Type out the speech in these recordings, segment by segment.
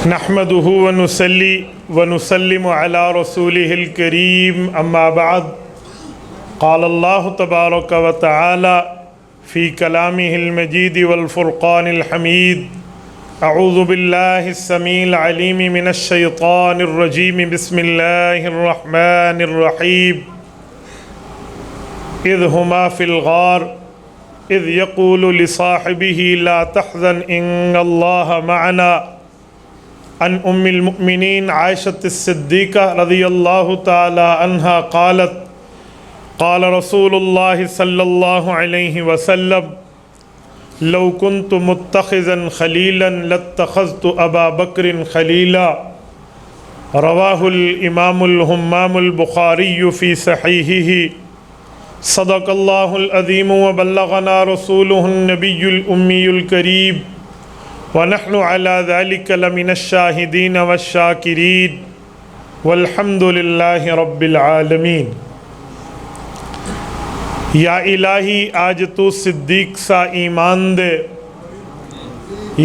نحمده ونصلي ونسلم على رسوله الكريم أما بعد قال الله تبارك وتعالى في كلامه المجيد والفرقان الحميد أعوذ بالله السميع العليم من الشيطان الرجيم بسم الله الرحمن الرحيم إذ هما في الغار إذ يقول لصاحبه لا تحزن إن الله معنا عن ام المؤمنین عائشة الصدیقہ رضی اللہ تعالی عنہا قالت قال رسول اللہ صلی اللہ علیہ وسلم لو كنت متخذا خلیلا لاتخذت ابا بکر خلیلا رواہ الامام الہمام البخاری فی صحیحہ صدق اللہ العظیم وبلغنا رسولہ النبی الامی الکریم ونحن على ذلك لمن الشاهدين والشاكرين والحمد لله رب العالمین۔ یا الہی آج تو صدیق سا ایمان دے،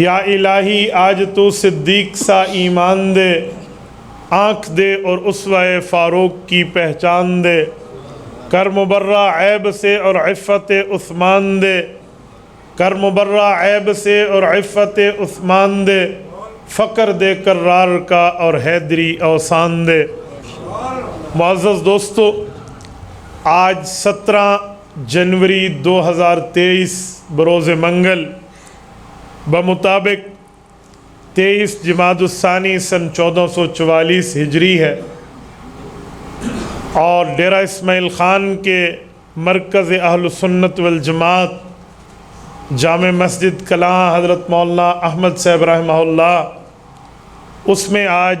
یا الہی آج تو صدیق سا ایمان دے، آنکھ دے اور اسوہ فاروق کی پہچان دے، کر مبرہ عیب سے اور عفت عثمان دے، کر مبرہ عیب سے اور عفت عثمان دے، فقر دے کرار کا اور حیدری اوسان دے۔ معزز دوستو، آج 17 جنوری 2023 بروز منگل بمطابق 23 جمادی الثانی سن 1444 ہجری ہے، اور ڈیرہ اسماعیل خان کے مرکز اہل سنت والجماعت جامع مسجد کلاں حضرت مولانا احمد صاحب رحمہ اللہ، اس میں آج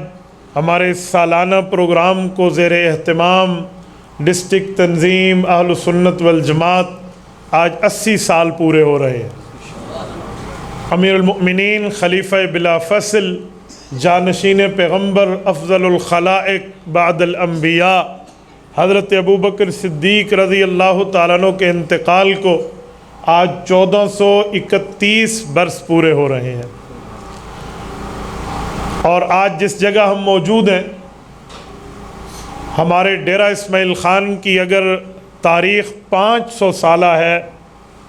ہمارے سالانہ پروگرام کو زیر اہتمام ڈسٹرکٹ تنظیم اہل سنت والجماعت آج 80 سال پورے ہو رہے ہیں۔ امیر المؤمنین خلیفہ بلا فصل جانشین پیغمبر افضل الخلائق بعد الانبیاء حضرت ابوبکر صدیق رضی اللہ تعالیٰ عنہ کے انتقال کو آج 1431 برس پورے ہو رہے ہیں، اور آج جس جگہ ہم موجود ہیں، ہمارے ڈیرہ اسماعیل خان کی اگر تاریخ 500 سالہ ہے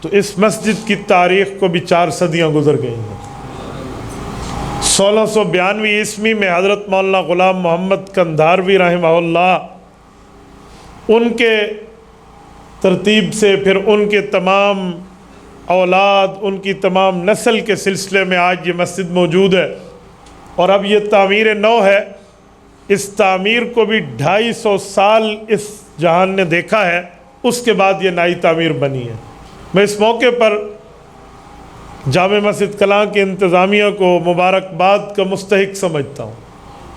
تو اس مسجد کی تاریخ کو بھی 4 صدیاں گزر گئی ہیں۔ 1692 عیسوی میں حضرت مولانا غلام محمد قندھاروی رحمہ اللہ، ان کے ترتیب سے پھر ان کے تمام اولاد، ان کی تمام نسل کے سلسلے میں آج یہ مسجد موجود ہے، اور اب یہ تعمیر نو ہے۔ اس تعمیر کو بھی 250 سال اس جہان نے دیکھا ہے، اس کے بعد یہ نئی تعمیر بنی ہے۔ میں اس موقع پر جامع مسجد کلاں کے انتظامیہ کو مبارکباد کا مستحق سمجھتا ہوں،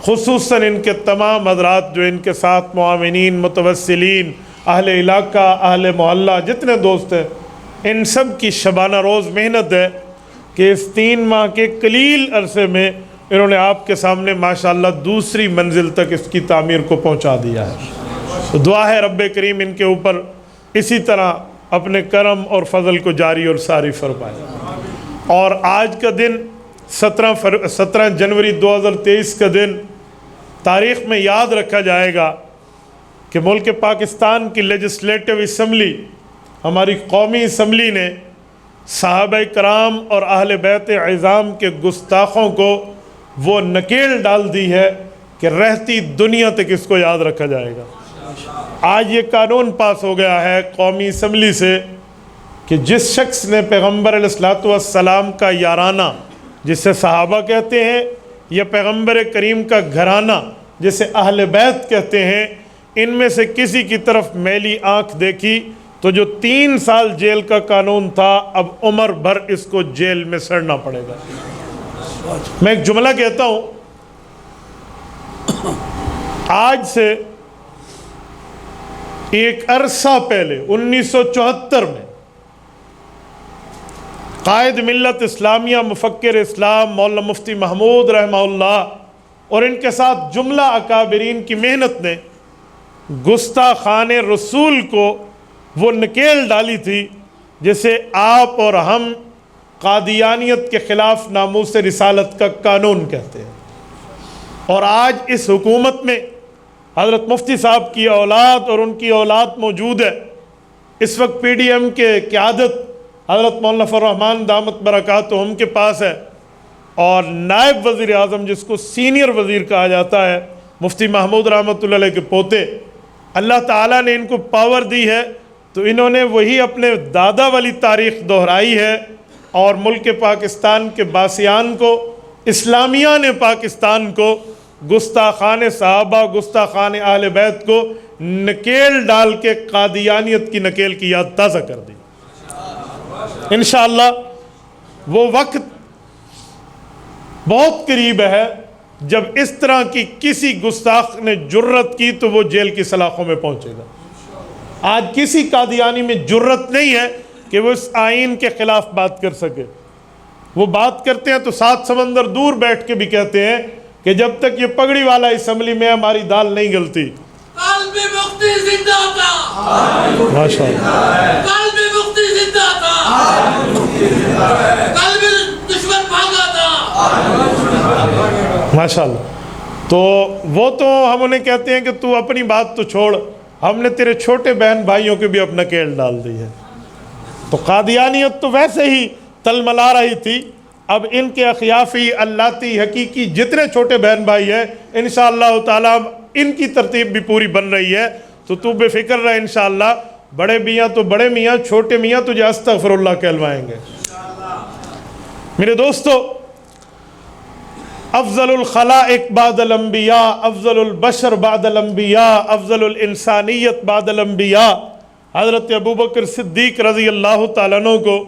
خصوصاً ان کے تمام حضرات جو ان کے ساتھ معاونین، متوسلین، اہل علاقہ، اہل محلہ، جتنے دوست ہیں، ان سب کی شبانہ روز محنت ہے کہ اس 3 ماہ کے قلیل عرصے میں انہوں نے آپ کے سامنے ماشاءاللہ دوسری منزل تک اس کی تعمیر کو پہنچا دیا ہے۔ تو دعا ہے رب کریم ان کے اوپر اسی طرح اپنے کرم اور فضل کو جاری اور ساری فرمائے۔ اور آج کا دن 17 جنوری 2023 کا دن تاریخ میں یاد رکھا جائے گا کہ ملک پاکستان کی لیجسلیٹو اسمبلی، ہماری قومی اسمبلی نے صحابہ کرام اور اہل بیت عظام کے گستاخوں کو وہ نکیل ڈال دی ہے کہ رہتی دنیا تک اس کو یاد رکھا جائے گا۔ آج یہ قانون پاس ہو گیا ہے قومی اسمبلی سے کہ جس شخص نے پیغمبر علیہ الصلوۃ والسلام کا یارانہ، جسے صحابہ کہتے ہیں، یا پیغمبر کریم کا گھرانہ جسے اہل بیت کہتے ہیں، ان میں سے کسی کی طرف میلی آنکھ دیکھی تو جو 3 سال جیل کا قانون تھا اب عمر بھر اس کو جیل میں سڑنا پڑے گا۔ میں ایک جملہ کہتا ہوں، آج سے ایک عرصہ پہلے 1974 میں قائد ملت اسلامیہ، مفکر اسلام مولانا مفتی محمود رحمہ اللہ اور ان کے ساتھ جملہ اکابرین کی محنت نے گستاخان رسول کو وہ نکیل ڈالی تھی جسے آپ اور ہم قادیانیت کے خلاف ناموس رسالت کا قانون کہتے ہیں۔ اور آج اس حکومت میں حضرت مفتی صاحب کی اولاد اور ان کی اولاد موجود ہے۔ اس وقت پی ڈی ایم کے قیادت حضرت مولانا فضل الرحمان دامت برکاتہم کے پاس ہے، اور نائب وزیر اعظم جس کو سینئر وزیر کہا جاتا ہے مفتی محمود رحمۃ اللہ علیہ کے پوتے، اللہ تعالیٰ نے ان کو پاور دی ہے تو انہوں نے وہی اپنے دادا والی تاریخ دہرائی ہے، اور ملک پاکستان کے باسیان کو، اسلامیہ نے پاکستان کو گستاخان صحابہ، گستاخان اہل بیت کو نکیل ڈال کے قادیانیت کی نکیل کی یاد تازہ کر دی۔ انشاءاللہ وہ وقت بہت قریب ہے جب اس طرح کی کسی گستاخ نے جرت کی تو وہ جیل کی سلاخوں میں پہنچے گا۔ آج کسی قادیانی میں جرت نہیں ہے کہ وہ اس آئین کے خلاف بات کر سکے۔ وہ بات کرتے ہیں تو 7 سمندر دور بیٹھ کے بھی کہتے ہیں کہ جب تک یہ پگڑی والا اسمبلی میں ہماری دال نہیں گلتی۔ قلب مفتی زندہ تھا، ماشاءاللہ، قلب مفتی زندہ تھا، قلب دشمن بھاگا تھا۔ ماشاءاللہ۔ تو وہ تو ہم انہیں کہتے ہیں کہ تو اپنی بات تو چھوڑ، ہم نے تیرے چھوٹے بہن بھائیوں کے بھی اپنا کیل ڈال دی ہے۔ تو قادیانیت تو ویسے ہی تلملا رہی تھی، اب ان کے اخیافی اللاتی حقیقی جتنے چھوٹے بہن بھائی ہیں انشاءاللہ تعالیٰ ان کی ترتیب بھی پوری بن رہی ہے، تو بے فکر رہے انشاءاللہ۔ بڑے میاں تو بڑے میاں، چھوٹے میاں تجھے استغفر اللہ کہلوائیں گے۔ میرے دوستو، افضل الخلائق بعد الانبیاء، افضل البشر بعد الانبیاء، افضل الانسانیت بعد الانبیاء، حضرت ابوبکر صدیق رضی اللہ تعالیٰ عنہ کو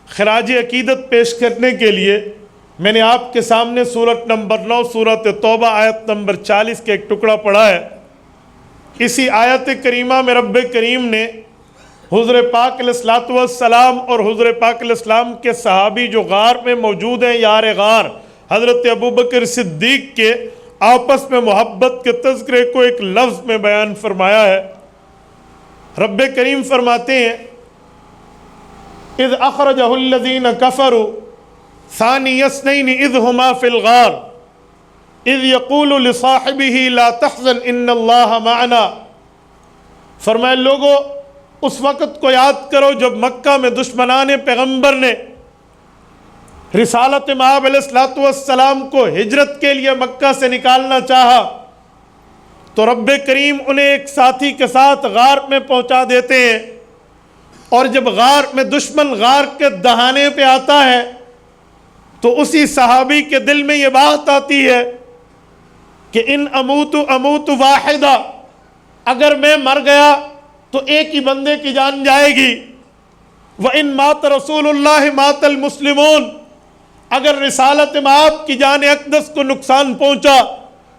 خراج عقیدت پیش کرنے کے لیے میں نے آپ کے سامنے سورت نمبر 9 سورت توبہ آیت نمبر 40 کے ایک ٹکڑا پڑھا ہے۔ اسی آیت کریمہ میں رب کریم نے حضور پاک علیہ الصلوۃ والسلام اور حضور پاک علیہ السلام کے صحابی جو غار میں موجود ہیں، یار غار حضرت ابوبکر صدیق کے آپس میں محبت کے تذکرے کو ایک لفظ میں بیان فرمایا ہے۔ رب کریم فرماتے ہیں اذ اخرجہ الذین کفروا ثانی اثنین اذ ہما فی الغار اذ یقول لصاحبہ لا تحزن ان اللہ معنا۔ فرمائے لوگو اس وقت کو یاد کرو جب مکہ میں دشمنان پیغمبر نے رسالت مآب علیہ الصلوۃ والسلام کو ہجرت کے لیے مکہ سے نکالنا چاہا تو رب کریم انہیں ایک ساتھی کے ساتھ غار میں پہنچا دیتے ہیں، اور جب غار میں دشمن غار کے دہانے پہ آتا ہے تو اسی صحابی کے دل میں یہ بات آتی ہے کہ ان اموت واحدہ، اگر میں مر گیا تو ایک ہی بندے کی جان جائے گی، وَإِن مَاتَ رَسُولُ اللَّهِ مَاتَ الْمُسْلِمُونَ، اگر رسالت مآب کی جان اقدس کو نقصان پہنچا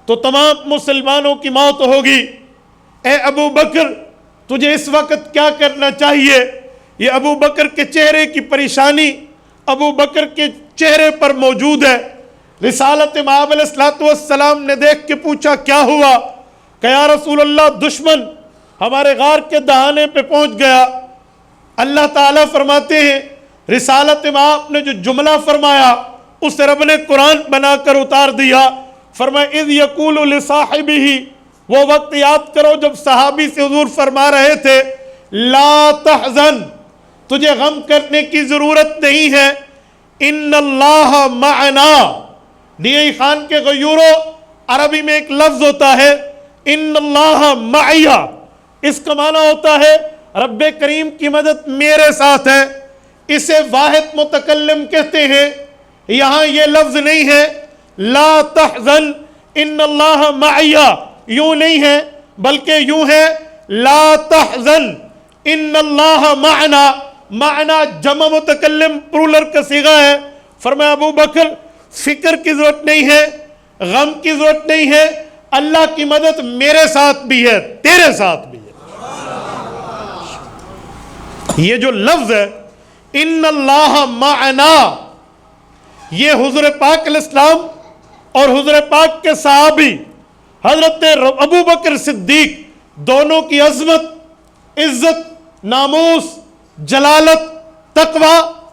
تو تمام مسلمانوں کی موت ہوگی۔ اے ابو بکر تجھے اس وقت کیا کرنا چاہیے؟ یہ ابو بکر کے چہرے کی پریشانی ابو بکر کے چہرے پر موجود ہے۔ رسالت مآب علیہ الصلوۃ والسلام نے دیکھ کے پوچھا کیا ہوا؟ کہ یا رسول اللہ دشمن ہمارے غار کے دہانے پہ پہنچ گیا۔ اللہ تعالیٰ فرماتے ہیں رسالت مآب نے جو جملہ فرمایا اسے رب نے قرآن بنا کر اتار دیا۔ فرمایا اذ یقول لصاحبہ، وہ وقت یاد کرو جب صحابی سے حضور فرما رہے تھے لا تحزن، تجھے غم کرنے کی ضرورت نہیں ہے، ان اللہ معنا۔ ڈی ای خان کے غیورو، عربی میں ایک لفظ ہوتا ہے ان اللہ معیہ، اس کا معنی ہوتا ہے رب کریم کی مدد میرے ساتھ ہے۔ اسے واحد متکلم کہتے ہیں۔ یہاں یہ لفظ نہیں ہے لا تحزن ان اللہ معیہ، یوں نہیں ہے بلکہ یوں ہے لا تحزن ان اللہ معنا۔ معنی جمع متکلم پرولر کا صیغہ ہے۔ فرمایا ابو بکر فکر کی ضرورت نہیں ہے، غم کی ضرورت نہیں ہے، اللہ کی مدد میرے ساتھ بھی ہے، تیرے ساتھ بھی ہے۔ یہ جو لفظ ہے ان اللہ معنا، یہ حضور پاک علیہ السلام اور حضور پاک کے صحابی حضرت ابو بکر صدیق دونوں کی عظمت، عزت، ناموس، جلالت، تقوی،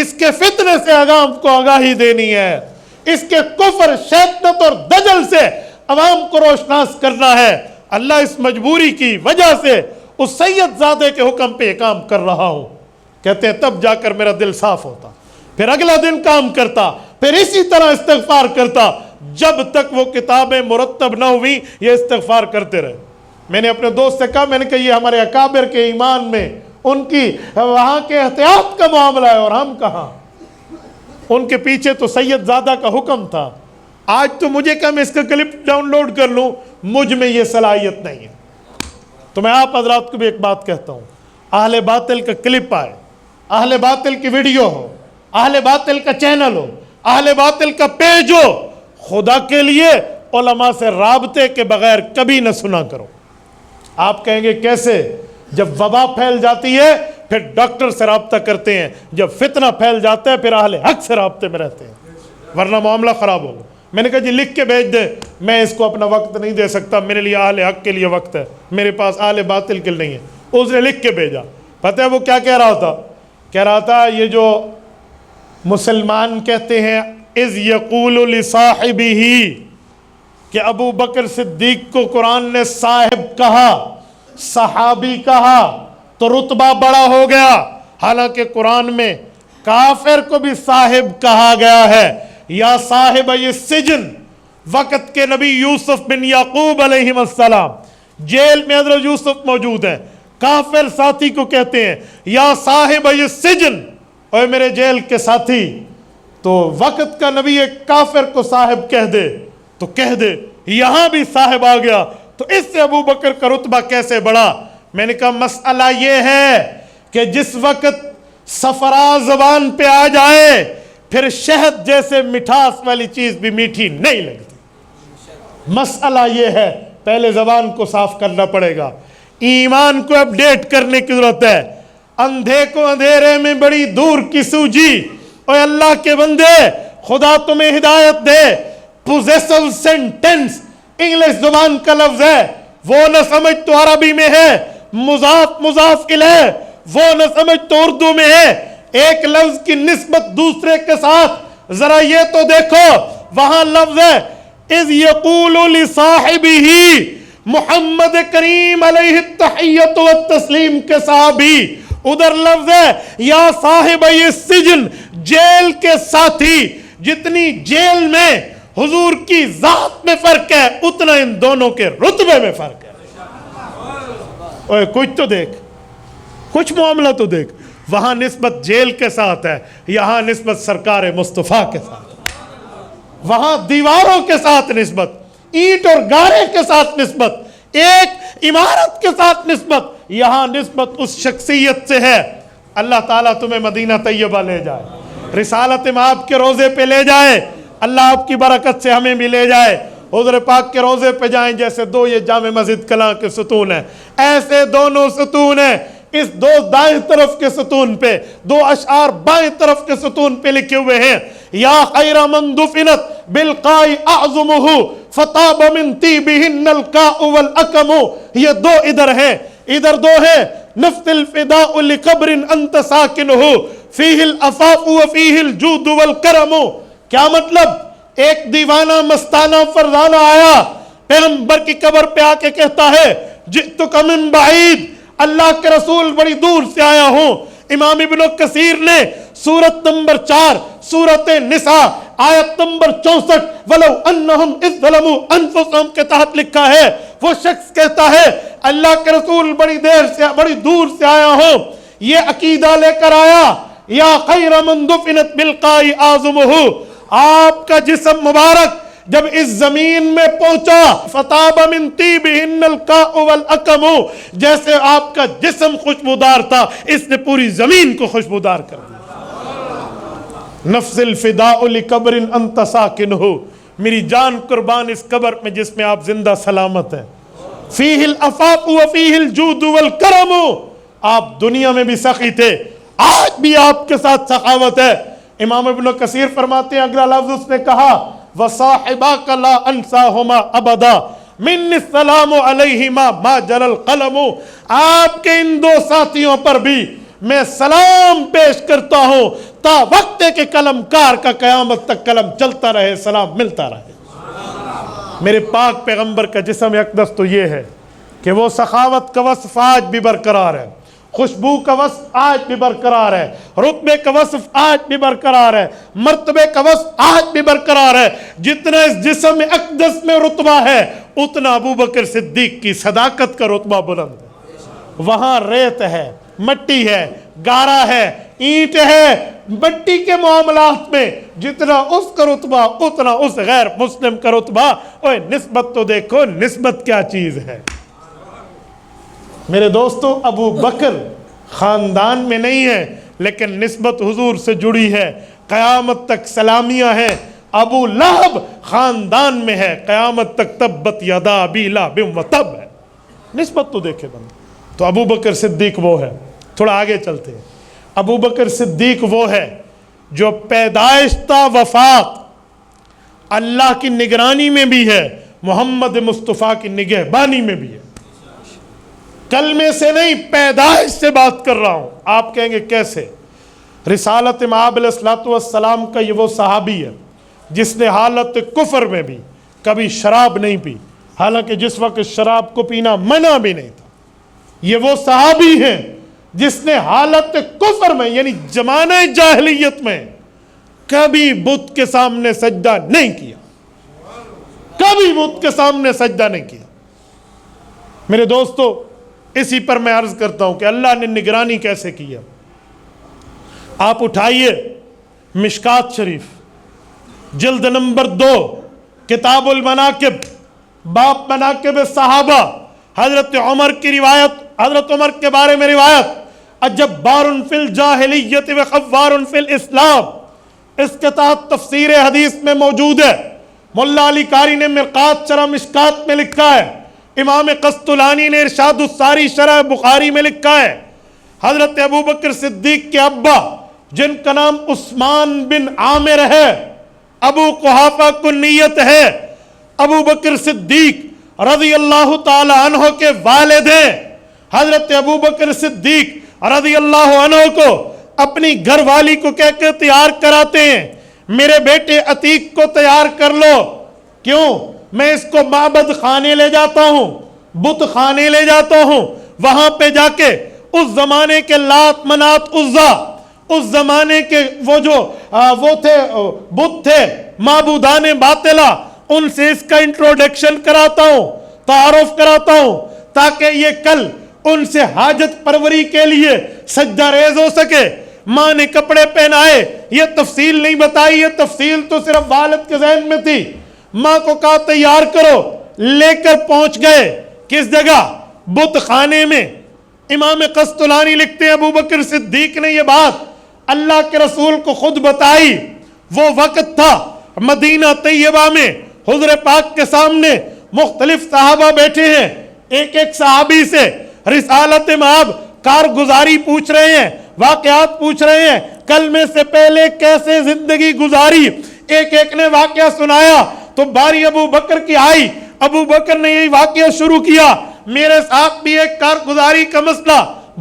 اس کے فتنے سے عوام کو آگاہی دینی ہے، اس کے کفر، شیطنت اور دجل سے عوام کو روشناس کرنا ہے۔ اللہ اس مجبوری کی وجہ سے اس سید زادے کے حکم پہ یہ کام کر رہا ہوں۔ کہتے ہیں تب جا کر میرا دل صاف ہوتا، پھر اگلا دن کام کرتا، پھر اسی طرح استغفار کرتا، جب تک وہ کتابیں مرتب نہ ہوئی یہ استغفار کرتے رہے۔ میں نے اپنے دوست سے کہا، میں نے کہا یہ ہمارے اکابر کے ایمان میں ان کی وہاں کے احتیاط کا معاملہ ہے اور ہم کہاں؟ ان کے پیچھے تو سید زادہ کا حکم تھا۔ آج تو مجھے کہا میں اس کا کلپ ڈاؤن لوڈ کر لوں، مجھ میں یہ صلاحیت نہیں ہے۔ تو میں آپ حضرات کو بھی ایک بات کہتا ہوں، اہل باطل کا کلپ آئے، اہل باطل کی ویڈیو ہو، اہل باطل کا چینل ہو، اہل باطل کا پیج ہو، خدا کے لیے علماء سے رابطے کے بغیر کبھی نہ سنا کرو۔ آپ کہیں گے کیسے؟ جب وبا پھیل جاتی ہے پھر ڈاکٹر سے رابطہ کرتے ہیں، جب فتنہ پھیل جاتا ہے پھر اہل حق سے رابطے میں رہتے ہیں، ورنہ معاملہ خراب ہوگا۔ میں نے کہا جی لکھ کے بھیج دے، میں اس کو اپنا وقت نہیں دے سکتا، میرے لیے اہل حق کے لیے وقت ہے، میرے پاس اہل باطل کے لیے نہیں ہے۔ اس نے لکھ کے بھیجا، پتہ ہے وہ کیا کہہ رہا تھا؟ کہہ رہا تھا یہ جو مسلمان کہتے ہیں اذ یقول لصاحبہ، کہ ابو بکر صدیق کو قرآن نے صاحب کہا، صحابی کہا تو رتبہ بڑا ہو گیا، حالانکہ قرآن میں کافر کو بھی صاحب کہا گیا ہے۔ یا صاحب السجن، وقت کے نبی یوسف بن یعقوب علیہ السلام جیل میں حضرت یوسف موجود ہیں، کافر ساتھی کو کہتے ہیں یا صاحب السجن، اے میرے جیل کے ساتھی۔ تو وقت کا نبی ایک کافر کو صاحب کہہ دے تو کہہ دے، یہاں بھی صاحب آ گیا، تو اس سے ابو بکر کا رتبہ کیسے بڑھا؟ میں نے کہا مسئلہ یہ ہے کہ جس وقت صفرا زبان پہ آ جائے پھر شہد جیسے مٹھاس والی چیز بھی میٹھی نہیں لگتی۔ مسئلہ یہ ہے، پہلے زبان کو صاف کرنا پڑے گا، ایمان کو اپڈیٹ کرنے کی ضرورت ہے۔ اندھے کو اندھیرے میں بڑی دور کی سوجی، اے اللہ کے بندے خدا تمہیں ہدایت دے۔ پوزیسو سینٹنس انگلش زبان کا لفظ ہے، وہ نہ سمجھ تو عربی میں ہے، مضاف مضاف الیہ وہ نہ سمجھ تو اردو میں ہے، ایک لفظ کی نسبت دوسرے کے ساتھ ذرا یہ تو دیکھو، وہاں لفظ ہے اذ یقول لصاحبہ، محمد کریم علیہ التحیۃ والتسلیم کے صحابی، ادھر لفظ ہے یا صاحب السجن، جیل کے ساتھی۔ جتنی جیل میں حضور کی ذات میں فرق ہے اتنا ان دونوں کے رتبے میں فرق ہے۔ اوے کچھ تو دیکھ، کچھ معاملہ تو دیکھ، وہاں نسبت جیل کے ساتھ ہے، یہاں نسبت سرکار مصطفیٰ کے ساتھ، وہاں دیواروں کے ساتھ نسبت، اینٹ اور گارے کے ساتھ نسبت، ایک عمارت کے ساتھ نسبت، یہاں نسبت اس شخصیت سے ہے۔ اللہ تعالیٰ تمہیں مدینہ طیبہ لے جائے، رسالت مآب کے روزے پہ لے جائے، اللہ آپ کی برکت سے ہمیں بھی لے جائے، حضور پاک کے روزے پہ جائیں۔ جیسے دو یہ جامع مسجد کلاں کے ستون ہیں، ایسے دونوں ستون ہیں، اس دو دائیں طرف کے ستون پہ دو اشعار بائیں طرف کے ستون پہ لکھے ہوئے ہیں، یا خیر من دفنت بالقاء اعظمہ فطاب من طیبہن القاء والاکم۔ یہ دو ادھر ہیں، ادھر دو ہیں، نفت الفداء لقبر انت ساکنہ فیہ الافاف وفیہ الجود والکرم۔ کیا مطلب؟ ایک دیوانہ مستانہ فرزانہ آیا پیغمبر کی قبر پہ آ کے کہتا ہے جئتک من بعید، اللہ کے رسول بڑی دور سے آیا ہوں۔ امام ابن کثیر نے سورت نمبر 4 سورت نساء آیت نمبر 64 وَلَوْ أَنَّهُمْ إِذْ ظَلَمُوا أَنفُسَهُمْ کے تحت لکھا ہے، وہ شخص کہتا ہے اللہ کے رسول بڑی دور سے آیا ہوں، یہ عقیدہ لے کر آیا یا خیر من دفنت بالقاء اعظمہ، آپ کا جسم مبارک جب اس زمین میں پہنچا فطاب من طیبہن القاء والاکم، جیسے آپ کا جسم خوشبودار تھا اس نے پوری زمین کو خوشبودار کر دیا۔ نفس الفداء لقبر انت ساکنہ، میری جان قربان اس قبر میں جس میں آپ زندہ سلامت ہیں۔ فیہ الافاف وفیہ الجود والکرم، آپ دنیا میں بھی سخی تھے، آج بھی آپ کے ساتھ سخاوت ہے۔ امام ابن کثیر فرماتے ہیں اگلا لفظ اس نے کہا وَصَاحِبَاكَ لَا أَنْسَاهُمَا أَبَدًا مِنِّ السَّلَامُ عَلَيْهِمَا مَا جَرَى الْقَلَمُ، آپ کے ان دو ساتھیوں پر بھی میں سلام پیش کرتا ہوں تا وقت کہ قلم کار کا قیامت تک قلم چلتا رہے، سلام ملتا رہے۔ میرے پاک پیغمبر کا جسم اقدس تو یہ ہے کہ وہ سخاوت کا وصف آج بھی برقرار ہے، خوشبو کا وصف آج بھی برقرار ہے، رتبے کا وصف آج بھی برقرار ہے، مرتبے کا وصف آج بھی برقرار ہے۔ جتنا اس جسم اقدس میں رتبہ ہے اتنا ابوبکر صدیق کی صداقت کا رتبہ بلند ہے۔ وہاں ریت ہے، مٹی ہے، گارا ہے، اینٹ ہے، مٹی کے معاملات میں جتنا اس کا رتبہ اتنا اس غیر مسلم کا رتبہ۔ اوہ نسبت تو دیکھو، نسبت کیا چیز ہے۔ میرے دوستو، ابو بکر خاندان میں نہیں ہے لیکن نسبت حضور سے جڑی ہے، قیامت تک سلامیاں ہیں۔ ابو لہب خاندان میں ہے، قیامت تک تبت یدا ابی لہب وتب ہے۔ نسبت تو دیکھے بندہ۔ تو ابو بکر صدیق وہ ہے۔ تھوڑا آگے چلتے ہیں۔ ابو بکر صدیق وہ ہے جو پیدائش تا وفات اللہ کی نگرانی میں بھی ہے، محمد مصطفیٰ کی نگہبانی میں بھی ہے۔ کلمے سے نہیں، پیدائش سے بات کر رہا ہوں۔ آپ کہیں گے کیسے؟ رسالت مآب علیہ الصلوۃ والسلام کا یہ وہ صحابی ہے جس نے حالت کفر میں بھی کبھی شراب نہیں پی، حالانکہ جس وقت شراب کو پینا منع بھی نہیں تھا۔ یہ وہ صحابی ہیں جس نے حالت کفر میں یعنی زمانہ جاہلیت میں کبھی بت کے سامنے سجدہ نہیں کیا، کبھی بت کے سامنے سجدہ نہیں کیا۔ میرے دوستو، اسی پر میں عرض کرتا ہوں کہ اللہ نے نگرانی کیسے کیا۔ آپ اٹھائیے مشکات شریف، جلد نمبر 2، کتاب المناقب، باب مناقب صحابہ، حضرت عمر کی روایت، حضرت عمر کے بارے میں روایت، اجبار فی الجاہلیت و خوار فی الاسلام۔ اس کے تحت تفسیر حدیث میں موجود ہے۔ مولا علی قاری نے مرقات شرح مشکات میں لکھا ہے، امام قسطلانی نے ارشاد الساری شرح بخاری میں لکھا ہے، حضرت ابو بکر صدیق کے ابا جن کا نام عثمان بن عامر ہے، ابو قحافہ کنیت ہے، ابو بکر صدیق رضی اللہ تعالی عنہ کے والد ہیں۔ حضرت ابو بکر صدیق رضی اللہ عنہ کو اپنی گھر والی کو کہہ کے تیار کراتے ہیں، میرے بیٹے عتیق کو تیار کر لو۔ کیوں؟ میں اس کو معبد خانے لے جاتا ہوں، بت خانے لے جاتا ہوں، وہاں پہ جا کے اس زمانے کے لات منات عزا، اس زمانے کے وہ تھے بت تھے معبودان باطلہ، ان سے اس کا انٹروڈکشن کراتا ہوں، تعارف کراتا ہوں، تاکہ یہ کل ان سے حاجت پروری کے لیے سجدہ ریز ہو سکے۔ ماں نے کپڑے پہنائے، یہ تفصیل نہیں بتائی، یہ تفصیل تو صرف والد کے ذہن میں تھی۔ ماں کو کہا تیار کرو، لے کر پہنچ گئے کس جگہ؟ بت خانے میں۔ امام قسطلانی لکھتے ہیں ابو بکر صدیق نے یہ بات اللہ کے رسول کو خود بتائی۔ وہ وقت تھا مدینہ طیبہ میں حضور پاک کے سامنے مختلف صحابہ بیٹھے ہیں، ایک ایک صحابی سے رسالت مآب کارگزاری پوچھ رہے ہیں، واقعات پوچھ رہے ہیں، کلمے سے پہلے کیسے زندگی گزاری، ایک ایک نے واقعہ سنایا تو باری ابو بکر کی آئی۔ ابو بکر نے یہی واقعہ شروع کیا، میرے ساتھ بھی ایک کارگزاری کا مسئلہ۔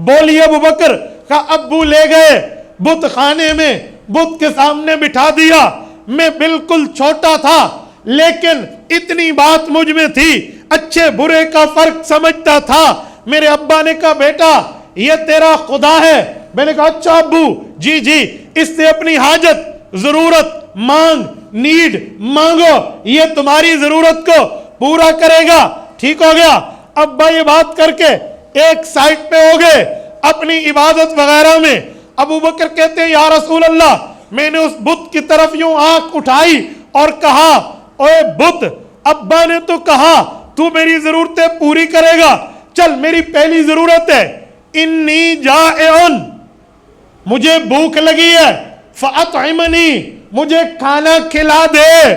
بولی ابو بکر کا ابو لے گئے بت خانے میں، بت کے سامنے بٹھا دیا۔ میں بالکل چھوٹا تھا لیکن اتنی بات مجھ میں تھی، اچھے برے کا فرق سمجھتا تھا۔ میرے ابا نے کہا بیٹا یہ تیرا خدا ہے۔ میں نے کہا اچھا ابو، جی جی، اس سے اپنی حاجت ضرورت مانگ، نیڈ مانگو، یہ تمہاری ضرورت کو پورا کرے گا۔ ٹھیک ہو گیا۔ ابا یہ بات کر کے ایک سائٹ پہ ہو گئے اپنی عبادت وغیرہ میں۔ ابو بکر کہتے ہیں یا رسول اللہ، میں نے اس بت کی طرف یوں آنکھ اٹھائی اور کہا اوے بت، ابا نے تو کہا تو میری ضرورتیں پوری کرے گا، چل میری پہلی ضرورت ہے انی جائعن، مجھے بھوک لگی ہے، فاطعمنی، مجھے کھانا کھلا دے۔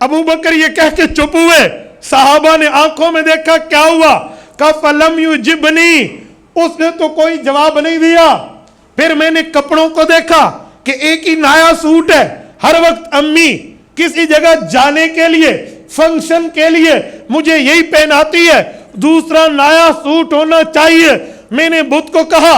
ابو بکر یہ کہہ کے چپ ہوئے۔ صحابہ نے آنکھوں میں دیکھا کیا ہوا، کہا فلم یجبنی، اس نے تو کوئی جواب نہیں دیا۔ پھر میں نے کپڑوں کو دیکھا کہ ایک ہی نیا سوٹ ہے، ہر وقت امی کسی جگہ جانے کے لیے، فنکشن کے لیے مجھے یہی پہناتی ہے، دوسرا نیا سوٹ ہونا چاہیے۔ میں نے بت کو کہا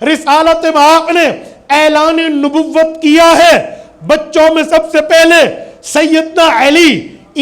رسالت مآب نے اعلان نبوت کیا ہے، بچوں میں سب سے پہلے سیدنا علی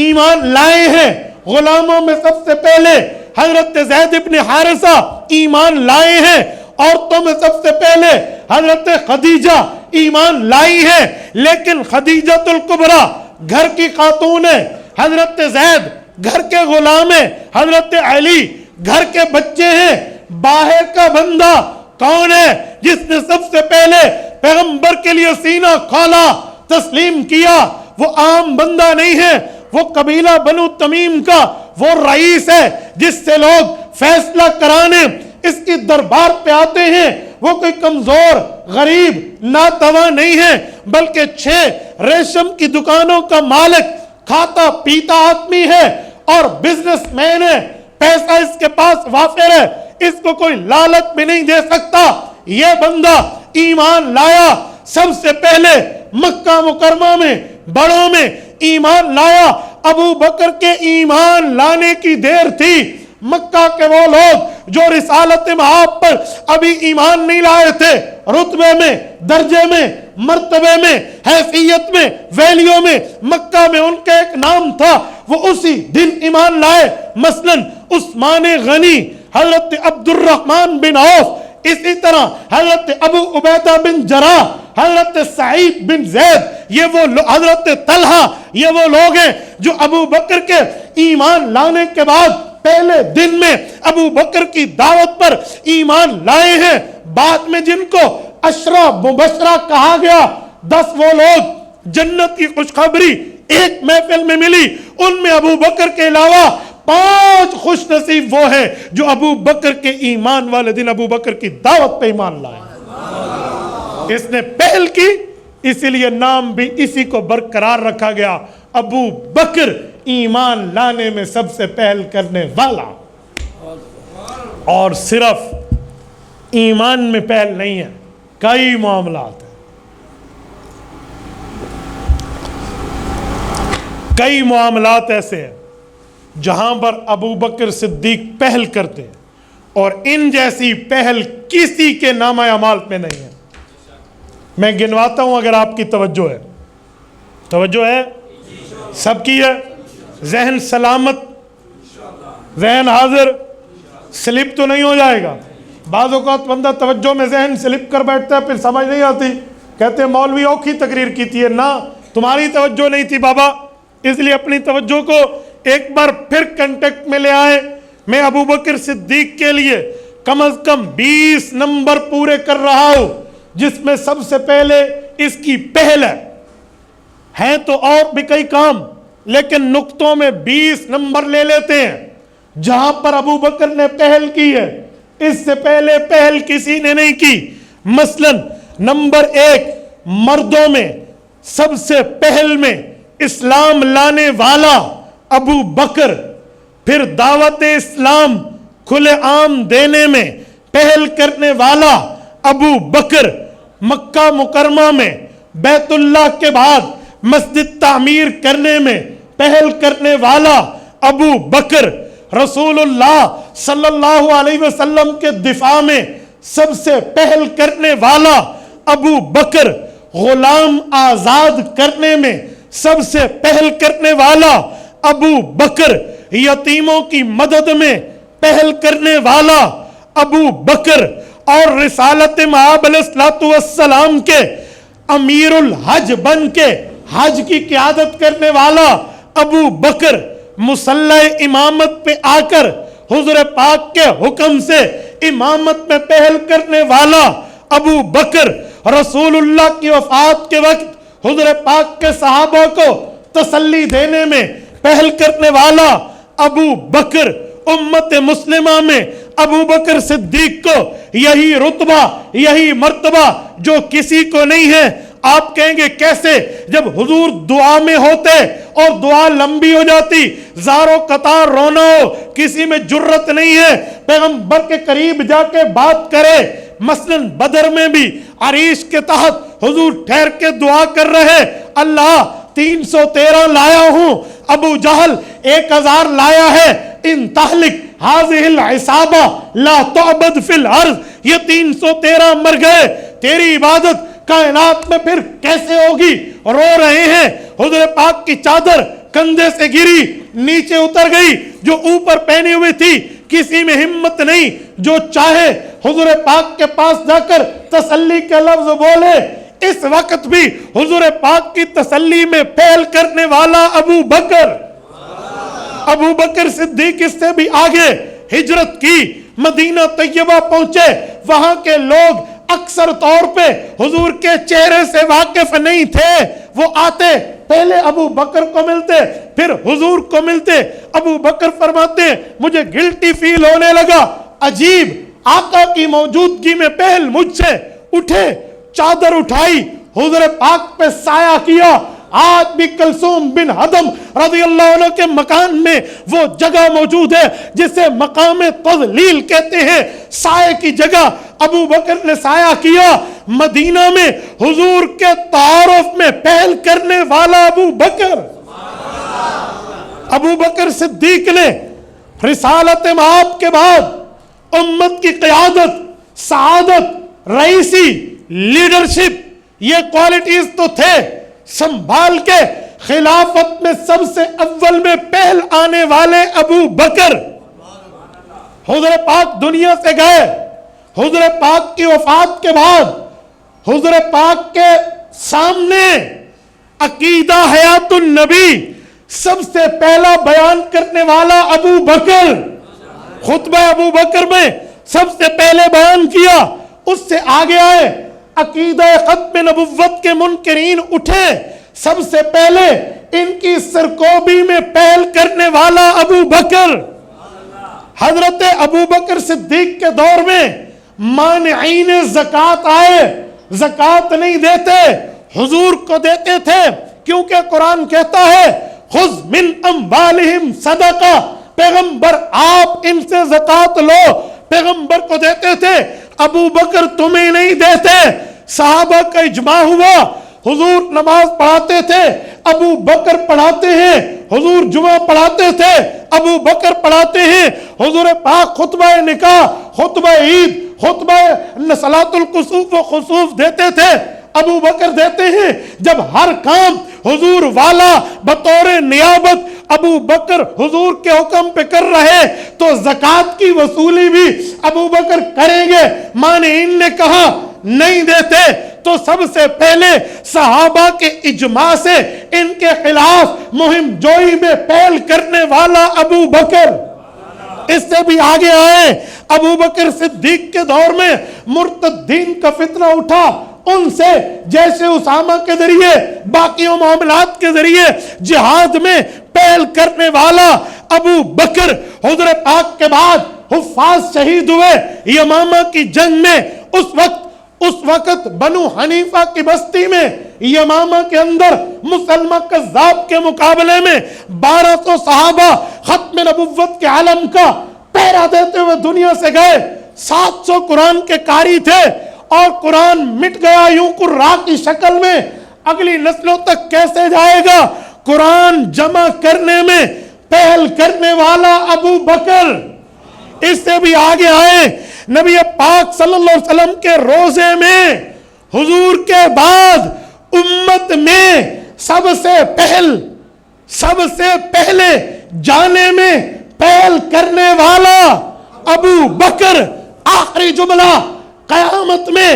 ایمان لائے ہیں، غلاموں میں سب سے پہلے حضرت زید بن حارثہ ایمان لائے ہیں، عورتوں میں سب سے پہلے حضرت خدیجہ ایمان لائی ہے، لیکن خدیجۃ الکبریٰ گھر کی خاتون ہے، حضرت زید گھر کے غلام ہیں، حضرت علی گھر کے بچے ہیں۔ باہر کا بندہ کون ہے جس نے سب سے پہلے پیغمبر کے لیے سینہ کھولا، تسلیم کیا؟ وہ عام بندہ نہیں ہے، وہ قبیلہ بنو تمیم کا وہ رئیس ہے جس سے لوگ فیصلہ کرانے اس کی دربار پہ آتے ہیں۔ وہ کوئی کمزور غریب ناتواں نہیں ہے، بلکہ 6 ریشم کی دکانوں کا مالک، کھاتا پیتا آدمی ہے اور بزنس مین ہے، پیسہ اس کے پاس وافر ہے، اس کو کوئی لالچ بھی نہیں دے سکتا۔ یہ بندہ ایمان لایا، سب سے پہلے مکہ مکرمہ میں بڑوں میں ایمان لایا۔ ابو بکر کے ایمان لانے کی دیر تھی، مکہ کے وہ لوگ جو رسالت مآب پر ابھی ایمان نہیں لائے تھے، رتبے میں، درجے میں، مرتبے میں، حیثیت میں، ویلیوں میں مکہ میں ان کا ایک نام تھا، وہ اسی دن ایمان لائے۔ مثلا عثمان غنی، حضرت عبد الرحمن بن عوف، اسی طرح حضرت ابو عبیدہ بن جراح، حضرت سعید بن زید، یہ وہ حضرت طلحہ، یہ وہ لوگ ہیں جو ابو بکر کے ایمان لانے کے بعد پہلے دن میں ابو بکر کی دعوت پر ایمان لائے ہیں۔ بعد میں جن کو عشرہ مبشرہ کہا گیا، 10 وہ لوگ جنت کی خوشخبری ایک محفل میں ملی، ان میں ابو بکر کے علاوہ 5 خوش نصیب وہ ہیں جو ابو بکر کے ایمان والے دن ابو بکر کی دعوت پہ ایمان لائے۔ اس نے پہل کی، اسی لیے نام بھی اسی کو برقرار رکھا گیا، ابو بکر ایمان لانے میں سب سے پہل کرنے والا۔ اور صرف ایمان میں پہل نہیں ہے، کئی معاملات ہیں، کئی معاملات ایسے ہیں جہاں پر ابو بکر صدیق پہل کرتے ہیں، اور ان جیسی پہل کسی کے نامہ اعمال پہ نہیں ہے۔ میں گنواتا ہوں اگر آپ کی توجہ ہے، توجہ ہے سب کی ہے، ذہن سلامت، ذہن حاضر، سلپ تو نہیں ہو جائے گا۔ بعض اوقات بندہ توجہ میں ذہن سلپ کر بیٹھتا ہے، پھر سمجھ نہیں آتی، کہتے ہیں مولوی اوکھی تقریر کی تھی، نہ تمہاری توجہ نہیں تھی بابا، اس لیے اپنی توجہ کو ایک بار پھر کنٹیکٹ میں لے آئے۔ میں ابو بکر صدیق کے لیے کم از کم 20 نمبر پورے کر رہا ہوں، جس میں سب سے پہلے اس کی پہل ہے تو اور بھی کئی کام، لیکن نقطوں میں 20 نمبر لے لیتے ہیں جہاں پر ابو بکر نے پہل کی ہے، اس سے پہلے پہل کسی نے نہیں کی۔ مثلا نمبر 1، مردوں میں سب سے پہل میں اسلام لانے والا ابو بکر، پھر دعوت اسلام کھلے عام دینے میں پہل کرنے والا ابو بکر، مکہ مکرمہ میں بیت اللہ کے بعد مسجد تعمیر کرنے میں پہل کرنے والا ابو بکر، رسول اللہ صلی اللہ علیہ وسلم کے دفاع میں سب سے پہل کرنے والا ابو بکر، غلام آزاد کرنے میں سب سے پہل کرنے والا ابو بکر، یتیموں کی مدد میں پہل کرنے والا ابو بکر، اور رسالت مآب علیہ السلام کے امیر الحج بن کے حج کی قیادت کرنے والا ابو بکر، مصلی امامت پہ آ کر حضور پاک کے حکم سے امامت میں پہل کرنے والا ابو بکر، رسول اللہ کی وفات کے وقت حضور پاک کے صحابہ کو تسلی دینے میں پہل کرنے والا ابو بکر، امت مسلمہ میں ابو بکر صدیق کو یہی رتبہ، یہی مرتبہ جو کسی کو نہیں ہے۔ آپ کہیں گے کیسے؟ جب حضور دعا میں ہوتے اور دعا لمبی ہو جاتی، زاروں قطار رونا ہو، کسی میں جرت نہیں ہے پیغمبر کے قریب جا کے بات کرے۔ مثلا بدر میں بھی عریش کے تحت حضور ٹھہر کے دعا کر رہے، اللہ 313 لایا ہوں، ابو جہل 1000 لایا ہے، ان تہلک هذه العصابہ لا تعبد فی الارض، یہ 313 مر گئے، تیری عبادت کائنات میں پھر کیسے ہوگی؟ رو رہے ہیں، حضور پاک کی چادر کندھے سے گری، نیچے اتر گئی، جو اوپر پہنی ہوئی تھی کسی میں ہمت نہیں جو چاہے حضور پاک کے پاس جا کر تسلی کے لفظ بولے۔ اس وقت بھی حضور پاک کی تسلی میں پھیل کرنے والا ابو بکر صدیق اس سے بھی آگے ہجرت کی، مدینہ طیبہ پہنچے۔ وہاں کے لوگ اکثر طور پہ حضور کے چہرے سے واقف نہیں تھے، وہ آتے پہلے ابو بکر کو ملتے پھر حضور کو ملتے۔ ابو بکر فرماتے ہیں مجھے گلٹی فیل ہونے لگا، عجیب، آقا کی موجودگی میں پہل مجھ سے اٹھے، چادر اٹھائی، حضور پاک پہ سایہ کیا۔ آج بھی کلثوم بن حدم رضی اللہ عنہ کے مکان میں وہ جگہ موجود ہے جسے مقام تضلیل کہتے ہیں، سائے کی جگہ۔ ابو بکر نے سایہ کیا، مدینہ میں حضور کے تعارف میں پہل کرنے والا ابو بکر صدیق نے رسالت مآب کے بعد امت کی قیادت، سعادت، رئیسی، لیڈرشپ، یہ کوالٹیز تو تھے، سنبھال کے خلافت میں سب سے اول میں پہل آنے والے ابو بکر۔ حضور پاک دنیا سے گئے، حضور پاک کی وفات کے بعد حضور پاک کے سامنے عقیدہ حیات النبی سب سے پہلا بیان کرنے والا ابو بکر، خطبہ ابو بکر میں سب سے پہلے بیان کیا، اس سے آگے آئے۔ عقیدہ ختم نبوت کے منکرین اٹھے، سب سے پہلے ان کی سرکوبی میں پہل کرنے والا ابو بکر۔ حضرت ابو بکر صدیق کے دور میں مانعین زکوٰۃ آئے، زکوٰۃ نہیں دیتے، حضور کو دیتے تھے، کیونکہ قرآن کہتا ہے خذ من اموالہم صدقہ، پیغمبر آپ ان سے زکوٰۃ لو، پیغمبر کو دیتے تھے۔ ابو بکر تمہیں نہیں دیتے، صحابہ کا اجماع ہوا، حضور نماز پڑھاتے تھے، ابو بکر پڑھاتے ہیں، حضور جمعہ پڑھاتے تھے، ابو بکر پڑھاتے ہیں، حضور پاک خطبہ نکاح، خطبہ عید، خطبہ صلاۃ الکسوف و خسوف دیتے تھے، ابو بکر دیتے ہیں۔ جب ہر کام حضور والا بطور نیابت ابو بکر حضور کے حکم پہ کر رہے تو زکوٰۃ کی وصولی بھی ابو بکر کریں گے۔ مانعین نے کہا نہیں دیتے، تو سب سے پہلے صحابہ کے اجماع سے ان کے خلاف مہم جوئی میں پہل کرنے والا ابو بکر۔ اس سے بھی آگے آئے، ابو بکر صدیق کے دور میں مرتدین کا فتنہ اٹھا، ان سے جیسے اسامہ کے ذریعے، باقی معاملات کے ذریعے جہاد میں پہل کرنے والا ابو بکر۔ حضور پاک کے بعد حفاظ شہید ہوئے یمامہ کی جنگ میں۔ اس وقت بنو حنیفہ کی بستی میں یمامہ کے اندر مسلمہ کذاب کے مقابلے میں 1200 صحابہ ختم نبوت کے علم کا پہرا دیتے ہوئے دنیا سے گئے۔ 700 قرآن کے قاری تھے، اور قرآن مٹ گیا یوں قرآ کی شکل میں، اگلی نسلوں تک کیسے جائے گا؟ قرآن جمع کرنے میں پہل کرنے والا ابو بکر۔ اس سے بھی آگے آئے، نبی پاک صلی اللہ علیہ وسلم کے روزے میں حضور کے بعد امت میں سب سے پہلے جانے میں پہل کرنے والا ابو بکر۔ آخری جملہ قیامت میں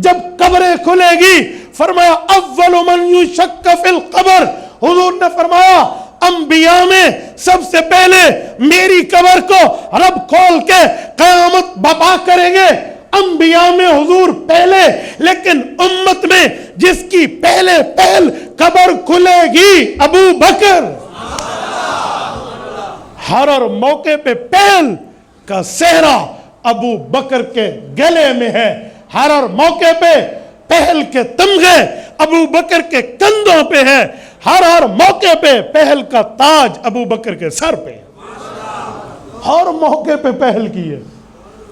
جب قبریں کھلے گی، فرمایا اول من یشک فی القبر، حضور نے فرمایا انبیاء میں سب سے پہلے میری قبر کو رب کھول کے قیامت برپا کریں گے۔ انبیاء میں حضور پہلے، لیکن امت میں جس کی پہل قبر کھلے گی ابو بکر۔ ہر موقع پہ پہل کا صحرا ابو بکر کے گلے میں ہے، ہر موقع پہ پہل کے تمغے ابو بکر کے کندھوں پہ ہے، ہر موقع پہ پہل کا تاج ابو بکر کے سر پہ ہے۔ ہر موقع پہ پہل کی ہے۔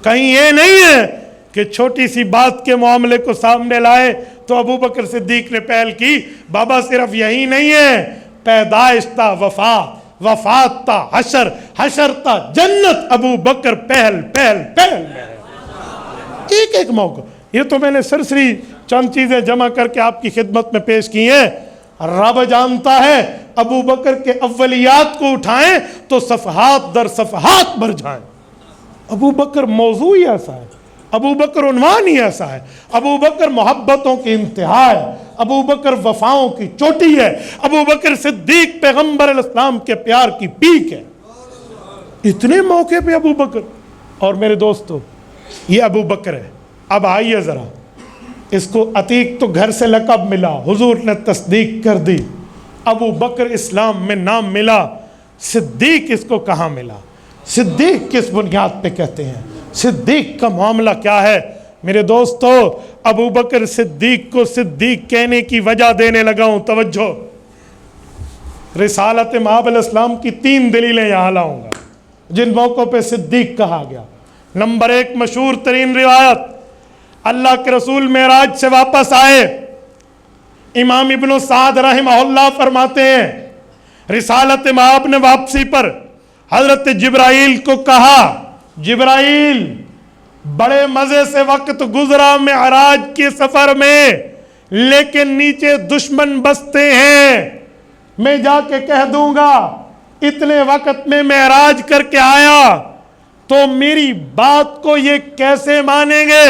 کہیں یہ نہیں ہے کہ چھوٹی سی بات کے معاملے کو سامنے لائے تو ابو بکر صدیق نے پہل کی۔ بابا صرف یہی نہیں ہے، پیدائش تا وفات، وفات تا حشر، حشر تا جنت، ابو بکر پہل میں ہے۔ ایک ایک موقع، یہ تو میں نے سرسری چند چیزیں جمع کر کے آپ کی خدمت میں پیش کی ہیں۔ رب جانتا ہے ابو بکر کے اولیات کو اٹھائیں تو صفحات در صفحات بھر جائیں۔ ابو بکر موضوع ہی ایسا ہے، ابو بکر عنوان ہی ایسا ہے، ابو بکر محبتوں کی انتہا ہے، ابو بکر وفاؤں کی چوٹی ہے، ابو بکر صدیق پیغمبر الاسلام کے پیار کی پیک ہے۔ اتنے موقع پہ ابو بکر۔ اور میرے دوستو، یہ ابو بکر ہے۔ اب آئیے ذرا، اس کو عتیق تو گھر سے لقب ملا، حضور نے تصدیق کر دی، ابو بکر اسلام میں نام ملا، صدیق اس کو کہاں ملا؟ صدیق کس بنیاد پہ کہتے ہیں؟ صدیق کا معاملہ کیا ہے؟ میرے دوستو، ابو بکر صدیق کو صدیق کہنے کی وجہ دینے لگا ہوں، توجہ۔ رسالت مآب علیہ السلام کی 3 دلیلیں یہاں لاؤں گا جن موقعوں پہ صدیق کہا گیا۔ نمبر 1، مشہور ترین روایت، اللہ کے رسول معراج سے واپس آئے، امام ابن سعد رحمہ اللہ فرماتے ہیں رسالت مآب نے واپسی پر حضرت جبرائیل کو کہا، جبرائیل بڑے مزے سے وقت گزرا معراج کے سفر میں، لیکن نیچے دشمن بستے ہیں، میں جا کے کہہ دوں گا اتنے وقت میں معراج کر کے آیا تو میری بات کو یہ کیسے مانیں گے؟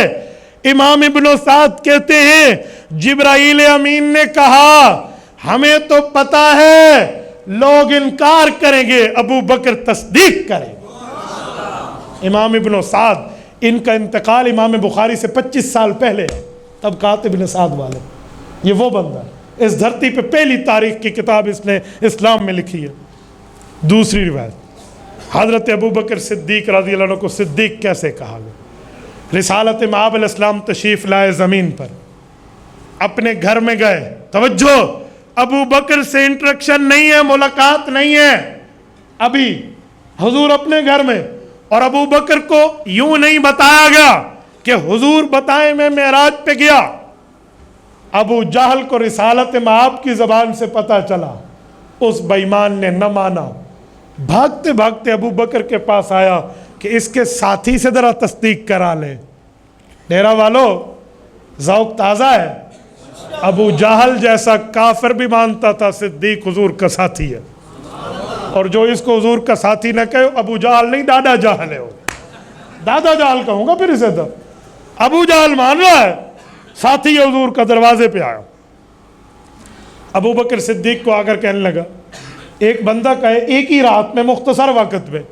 امام ابن سعد کہتے ہیں جبرائیل امین نے کہا ہمیں تو پتا ہے لوگ انکار کریں گے، ابو بکر تصدیق کریں گے۔ امام ابن سعد، ان کا انتقال امام بخاری سے 25 سال پہلے، تب کاتب ابن سعد والے، یہ وہ بندہ اس دھرتی پہ پہلی تاریخ کی کتاب اس نے اسلام میں لکھی ہے۔ دوسری روایت، حضرت ابو بکر صدیق رضی اللہ عنہ کو صدیق کیسے کہا گیا؟ رسالت مآب علیہ السلام تشریف لائے زمین پر، اپنے گھر میں گئے، توجہ، ابو بکر سے انٹریکشن نہیں ہے، ملاقات نہیں ہے، ابھی حضور اپنے گھر میں، اور ابو بکر کو یوں نہیں بتایا گیا کہ حضور بتائیں میں معراج پہ گیا۔ ابو جہل کو رسالت مآب کی زبان سے پتا چلا، اس بے ایمان نے نہ مانا، بھاگتے بھاگتے ابو بکر کے پاس آیا کہ اس کے ساتھی سے ذرا تصدیق کرا لے۔ ڈیرہ والو، ذوق تازہ ہے۔ ابو جہل جیسا کافر بھی مانتا تھا صدیق حضور کا ساتھی ہے، اور جو اس کو حضور کا ساتھی نہ کہے، ابو جہل نہیں، دادا جہل ہے، دادا جہل کہوں گا پھر اسے تو۔ ابو جہل مان رہا ہے ساتھی حضور کا، دروازے پہ آیا، ابو بکر صدیق کو آ کر کہنے لگا، ایک بندہ کہے ایک ہی رات میں مختصر وقت میں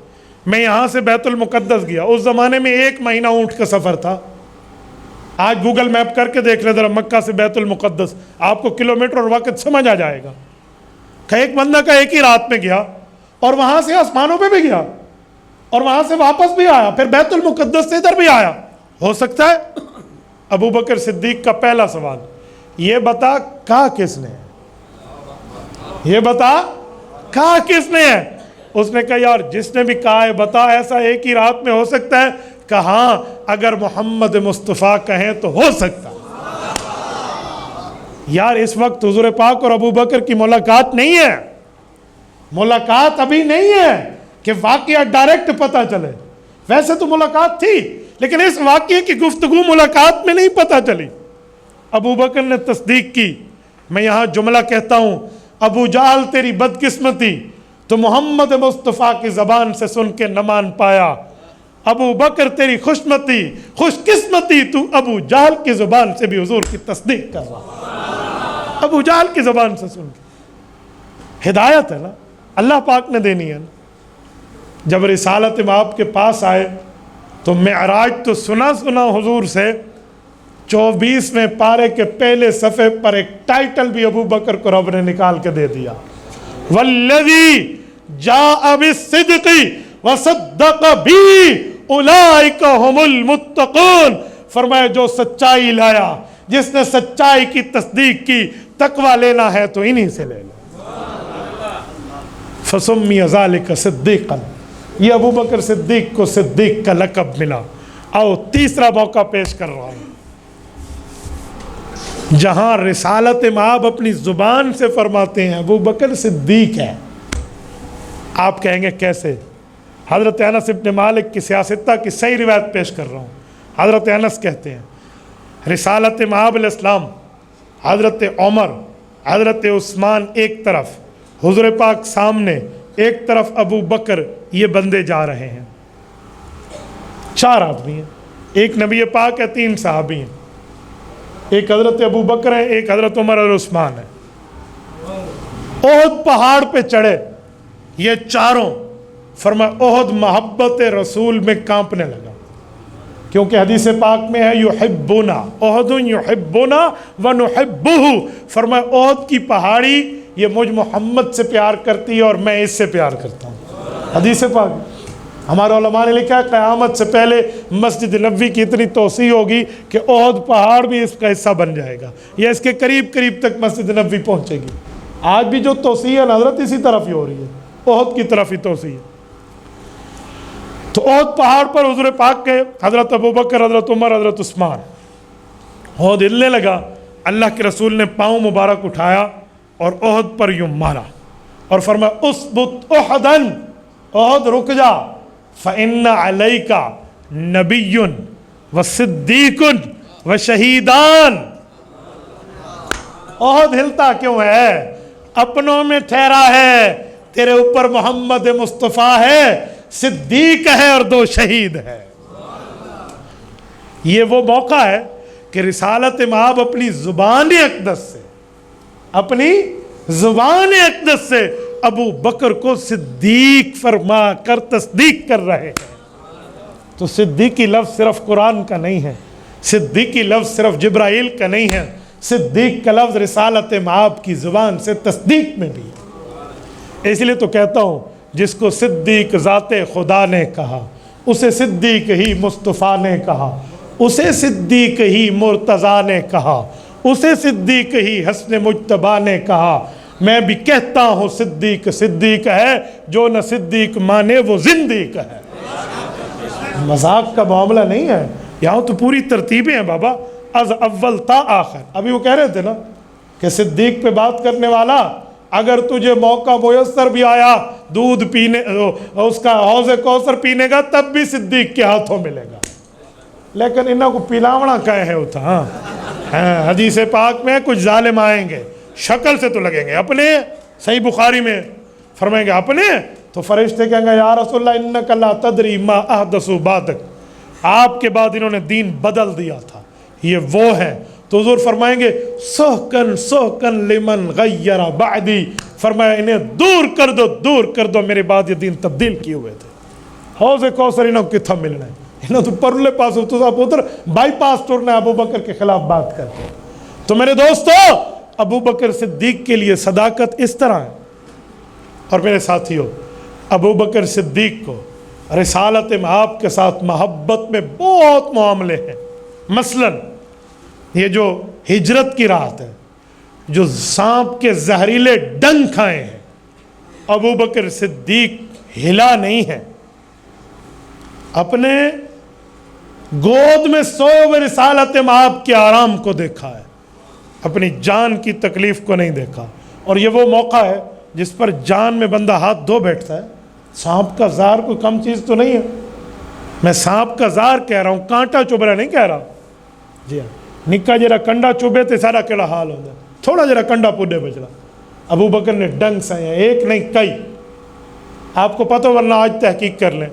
میں یہاں سے بیت المقدس گیا، اس زمانے میں 1 مہینہ اونٹ کا سفر تھا، آج گوگل میپ کر کے دیکھ لیں ذرا مکہ سے بیت المقدس، آپ کو کلومیٹر اور وقت سمجھ آ جائے گا۔ کہ ایک بندہ کا ایک ہی رات میں گیا اور وہاں سے آسمانوں پہ بھی گیا اور وہاں سے واپس بھی آیا، پھر بیت المقدس سے ادھر بھی آیا، ہو سکتا ہے؟ ابو بکر صدیق کا پہلا سوال، یہ بتا کہا کس نے؟ یہ بتا کہا کس نے ہے؟ اس نے کہا یار جس نے بھی کہا ہے بتا، ایسا ایک ہی رات میں ہو سکتا ہے؟ کہاں اگر محمد مصطفیٰ کہیں تو ہو سکتا۔ یار اس وقت حضور پاک اور ابو بکر کی ملاقات نہیں ہے، ملاقات ابھی نہیں ہے کہ واقعہ ڈائریکٹ پتہ چلے، ویسے تو ملاقات تھی لیکن اس واقعے کی گفتگو ملاقات میں نہیں پتہ چلی۔ ابو بکر نے تصدیق کی۔ میں یہاں جملہ کہتا ہوں، ابو جہل تیری بدقسمتی تو محمد مصطفیٰ کی زبان سے سن کے نہ مان پایا، ابو بکر تیری خوش قسمتی تو ابو جہل کی زبان سے بھی حضور کی تصدیق کر رہا، ابو جہل کی زبان سے سن کے۔ ہدایت ہے نا، اللہ پاک نے دینی ہے نا۔ جب رسالت مآب کے پاس آئے تو معراج تو سنا حضور سے، 24ویں پارے کے پہلے صفحے پر ایک ٹائٹل بھی ابو بکر کو رب نے نکال کے دے دیا، والذی جاء بالصدق وصدق بھی اولئک هم المتقون۔ فرمایا جو سچائی لایا، جس نے سچائی کی تصدیق کی، تقوی لینا ہے تو انہی سے لے لو۔ فسمی ذالک صدیقا، یہ ابو بکر صدیق کو صدیق کا لقب ملا۔ آؤ تیسرا موقع پیش کر رہا ہوں جہاں رسالت مآب اپنی زبان سے فرماتے ہیں ابو بکر صدیق ہے۔ آپ کہیں گے کیسے؟ حضرت انس بن مالک کی سیاستہ کی صحیح روایت پیش کر رہا ہوں۔ حضرت انس کہتے ہیں رسالت مآب علیہ السلام، حضرت عمر، حضرت عثمان ایک طرف، حضور پاک سامنے، ایک طرف ابو بکر، یہ بندے جا رہے ہیں، 4 آدمی ہیں، ایک نبی پاک ہے، 3 صحابی ہیں، ایک حضرت ابو بکر ہے، ایک حضرت عمر اور عثمان ہے۔ احد پہاڑ پہ چڑھے یہ چاروں، فرمایا احد محبت رسول میں کانپنے لگا، کیونکہ حدیث پاک میں ہے یحبنا احد یحبنا ونحبہ، فرمایا احد کی پہاڑی یہ مجھ محمد سے پیار کرتی ہے اور میں اس سے پیار کرتا ہوں۔ حدیث پاک ہمارے علماء نے لکھا ہے قیامت سے پہلے مسجد نبوی کی اتنی توسیع ہوگی کہ احد پہاڑ بھی اس کا حصہ بن جائے گا، یا اس کے قریب قریب تک مسجد نبوی پہنچے گی۔ آج بھی جو توسیع ہے حضرت اسی طرف ہی ہو رہی ہے، احد کی طرف ہی توسیع ہے۔ تو احد پہاڑ پر حضور پاک کے حضرت ابو بکر، حضرت عمر، حضرت عثمان، احد ہلنے لگا، اللہ کے رسول نے پاؤں مبارک اٹھایا اور احد پر یوں مارا اور فرمایا اثبت احدا، احد رک جا، فإن علیک نبی وصدیق وشہیدان۔ احد ہلتا کیوں ہے؟ اپنوں میں ٹھہرا ہے، تیرے اوپر محمد مصطفیٰ ہے، صدیق ہے اور 2 شہید ہے۔ یہ وہ موقع ہے کہ رسالت مآب اپنی زبان اقدس سے، اپنی زبان اقدس سے ابو بکر کو صدیق فرما کر تصدیق کر رہے ہیں۔ تو صدیقی لفظ صرف قرآن کا نہیں ہے، صدیقی لفظ صرف جبرائیل کا نہیں ہے، صدیق کا لفظ رسالت مآب کی زبان سے تصدیق میں بھی ہے۔ اس لیے تو کہتا ہوں جس کو صدیق ذات خدا نے کہا، اسے صدیق ہی مصطفیٰ نے کہا، اسے صدیق ہی مرتضیٰ نے کہا، اسے صدیق ہی حسن مجتبیٰ نے کہا۔ میں بھی کہتا ہوں صدیق صدیق ہے، جو نہ صدیق مانے وہ زندیق ہے۔ مذاق کا معاملہ نہیں ہے، یہاں تو پوری ترتیبیں ہیں بابا، از اول تا آخر۔ ابھی وہ کہہ رہے تھے نا کہ صدیق پہ بات کرنے والا، اگر تجھے موقع میسر بھی آیا دودھ پینے، اس کا حوض کوثر پینے کا، تب بھی صدیق کے ہاتھوں ملے گا، لیکن انہوں کو پلاونا کہے ہے ہوتا۔ ہاں حدیث پاک میں کچھ ظالم آئیں گے، شکل سے تو لگیں گے اپنے، صحیح بخاری میں فرمائیں گے اپنے، تو فرشتے کہیں گے یا رسول اللہ انک لا تدری ما احدثوا بعدک، آپ کے بعد انہوں نے دین بدل دیا تھا، یہ وہ ہیں۔ تو حضور فرمائیں گے سحقن سحقن لمن غیر بعدی، فرمایا انہیں دور کر دو، دور کر دو، میرے بعد یہ دین تبدیل کیے ہوئے تھے۔ حوض کوثر انہوں کو کتھا ملنا ہے، انہوں تو پرلے پاس تو صاحب ادھر بائی پاس ٹورنا ہے ابو بکر کے خلاف بات کرتے۔ تو میرے دوستو، ابو بکر صدیق کے لیے صداقت اس طرح ہے۔ اور میرے ساتھیوں، ابو بکر صدیق کو رسالت مآب کے ساتھ محبت میں بہت معاملے ہیں۔ مثلاً یہ جو ہجرت کی رات ہے، جو سانپ کے زہریلے ڈنگ کھائے ہیں، ابو بکر صدیق ہلا نہیں ہے، اپنے گود میں سوئے ہوئے رسالت مآب کے آرام کو دیکھا ہے، اپنی جان کی تکلیف کو نہیں دیکھا۔ اور یہ وہ موقع ہے جس پر جان میں بندہ ہاتھ دھو بیٹھتا ہے۔ سانپ کا زہر کوئی کم چیز تو نہیں ہے، میں سانپ کا زہر کہہ رہا ہوں، کانٹا چبھ رہا نہیں کہہ رہا۔ جی ہاں، نکا جرا کنڈا چوبے تے سارا کیڑا حال ہوتا ہے، تھوڑا جرا کنڈا پوڈے بچلا۔ ابو بکر نے ڈنگ سائے ہیں، ایک نہیں کئی، آپ کو پتہ، ورنہ آج تحقیق کر لیں،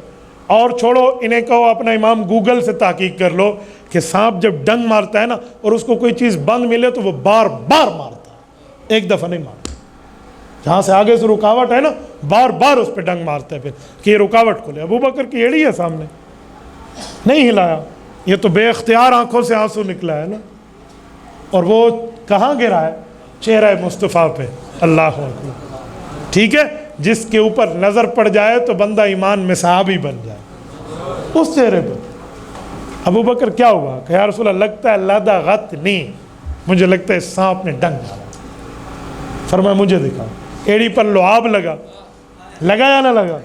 اور چھوڑو انہیں کہو اپنا امام گوگل سے تحقیق کر لو کہ سانپ جب ڈنگ مارتا ہے نا اور اس کو کوئی چیز بند ملے تو وہ بار بار مارتا ہے، ایک دفعہ نہیں مارتا، جہاں سے آگے سے رکاوٹ ہے نا بار بار اس پہ ڈنگ مارتا ہے پھر کہ یہ رکاوٹ کھلے۔ ابو بکر کی ایڑی ہے سامنے، نہیں ہلایا، یہ تو بے اختیار آنکھوں سے آنسو نکلا ہے نا، اور وہ کہاں گرا ہے؟ چہرہ مصطفیٰ پہ۔ اللہ اکبر، ٹھیک ہے، جس کے اوپر نظر پڑ جائے تو بندہ ایمان میں صحابی بن جائے، اس چہرے پر۔ ابو بکر کیا ہوا کہ یا رسول اللہ لگتا ہے لدغتنی، مجھے لگتا ہے سانپ نے ڈنگ مارا۔ فرمایا مجھے دکھا، ایڑی پر لعاب لگا یا نہ لگا؟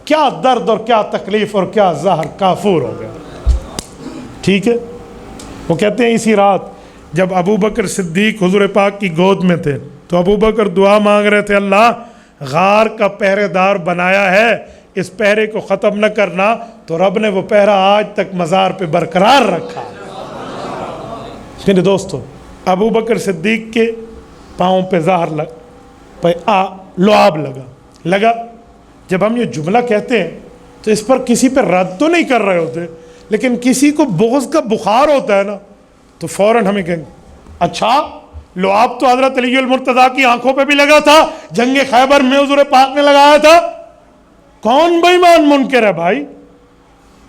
کیا درد اور کیا تکلیف اور کیا زہر کافور ہو گیا، ٹھیک ہے۔ وہ کہتے ہیں اسی رات جب ابو بکر صدیق حضور پاک کی گود میں تھے تو ابو بکر دعا مانگ رہے تھے، اللہ غار کا پہرے دار بنایا ہے اس پہرے کو ختم نہ کرنا تو رب نے وہ پہرا آج تک مزار پہ برقرار رکھا۔ میرے دوستو، ابو بکر صدیق کے پاؤں پہ لعاب لگا۔ جب ہم یہ جملہ کہتے ہیں تو اس پر کسی پہ رد تو نہیں کر رہے ہوتے، لیکن کسی کو بغض کا بخار ہوتا ہے نا تو فوراً ہمیں کہیں گے اچھا لعاب تو حضرت علی المرتضیٰ کی آنکھوں پہ بھی لگا تھا، جنگ خیبر میں حضور پاک نے لگایا تھا۔ کون بے ایمان منکر ہے بھائی؟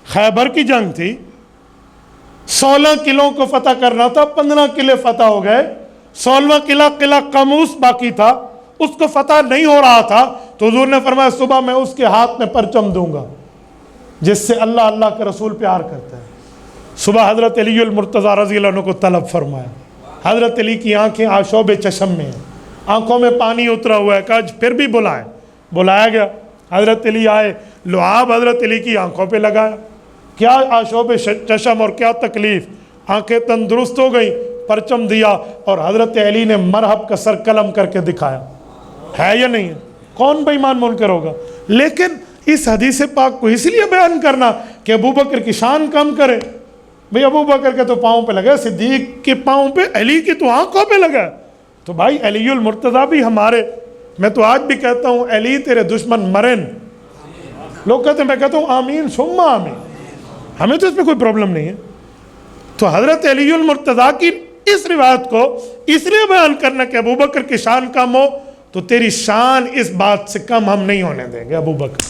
خیبر کی جنگ تھی، 16 قلعوں کو فتح کرنا تھا، 15 قلعے فتح ہو گئے، 16واں قلعہ قاموس باقی تھا، اس کو فتح نہیں ہو رہا تھا تو حضور نے فرمایا صبح میں اس کے ہاتھ میں پرچم دوں گا جس سے اللہ اللہ کے رسول پیار کرتا ہے۔ صبح حضرت علی المرتضیٰ رضی اللہ عنہ کو طلب فرمایا۔ حضرت علی کی آنکھیں آشوب چشم میں ہیں، آنکھوں میں پانی اترا ہوا ہے، کہا پھر بھی بلایا گیا۔ حضرت علی آئے، لعاب حضرت علی کی آنکھوں پہ لگایا۔ کیا آشوب چشم اور کیا تکلیف، آنکھیں تندرست ہو گئی، پرچم دیا اور حضرت علی نے مرحب کا سر قلم کر کے دکھایا۔ ہے یا نہیں ہے؟ کون بے ایمان منکر ہوگا؟ لیکن اس حدیث پاک کو اس لیے بیان کرنا کہ ابو بکر کی شان کم کرے۔ بھئی ابو بکر کے تو پاؤں پہ لگا، صدیق کے پاؤں پہ، علی کی تو آنکھوں پہ لگا، تو بھائی علی المرتضیٰ بھی ہمارے، میں تو آج بھی کہتا ہوں علی تیرے دشمن مرن۔ لوگ کہتے ہیں، میں کہتا ہوں آمین ثم آمین، ہمیں تو اس میں کوئی پرابلم نہیں ہے۔ تو حضرت علی المرتضیٰ کی اس روایت کو اس لیے بیان کرنا کہ ابو بکر کی شان کم ہو، تو تیری شان اس بات سے کم ہم نہیں ہونے دیں گے ابو بکر۔